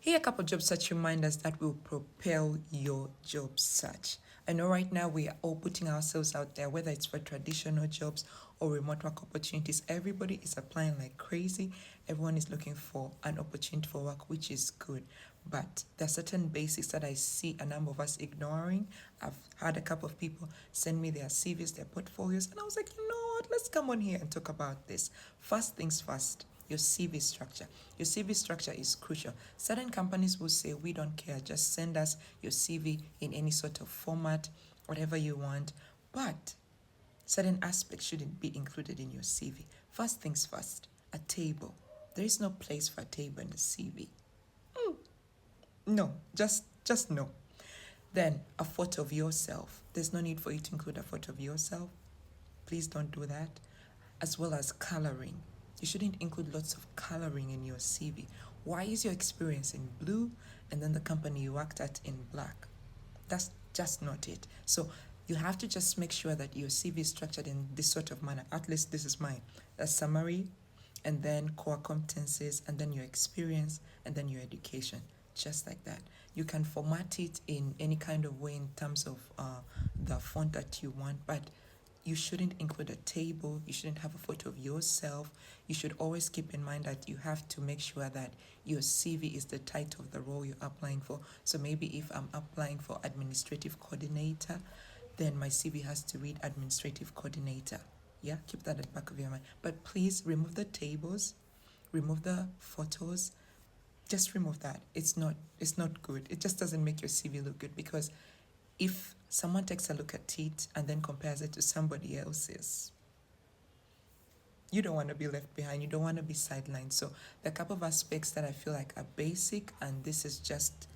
Here are a couple job search reminders that will propel your job search. I know right now we are all putting ourselves out there, whether it's for traditional jobs or remote work opportunities. Everybody is applying like crazy. Everyone is looking for an opportunity for work, which is good. But there are certain basics that I see a number of us ignoring. I've had a couple of people send me their CVs, their portfolios, and I was like, you know what, let's come on here and talk about this. First things first, your CV structure. Your CV structure is crucial. Certain companies will say, we don't care, just send us your CV in any sort of format, whatever you want. But certain aspects shouldn't be included in your CV. First things first, a table. There is no place for a table in the CV. No, just no. Then a photo of yourself. There's no need for you to include a photo of yourself. Please don't do that. As well as coloring. You shouldn't include lots of coloring in your CV. Why is your experience in blue and then the company you worked at in black? That's just not it. So you have to just make sure that your CV is structured in this sort of manner. At least this is mine. A summary, and then core competencies, and then your experience, and then your education. Just like that. You can format it in any kind of way in terms of the font that you want, but you shouldn't include a table, you shouldn't have a photo of yourself. You should always keep in mind that you have to make sure that your CV is the title of the role you're applying for. So maybe if I'm applying for administrative coordinator, then my CV has to read administrative coordinator. Yeah, keep that at the back of your mind. But please remove the tables, remove the photos, just remove that. It's not good. It just doesn't make your CV look good, because if someone takes a look at it and then compares it to somebody else's, you don't want to be left behind. You don't want to be sidelined. So there are a couple of aspects that I feel like are basic, and this is just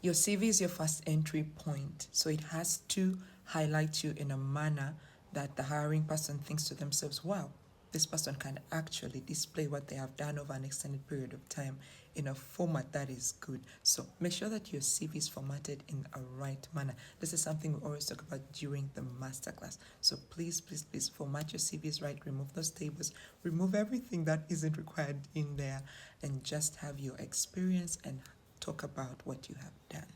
your CV is your first entry point. So it has to highlight you in a manner that the hiring person thinks to themselves, wow, this person can actually display what they have done over an extended period of time in a format that is good. So make sure that your CV is formatted in a right manner. This is something we always talk about during the masterclass. So please, please, please format your CVs right, remove those tables, remove everything that isn't required in there, and just have your experience and talk about what you have done.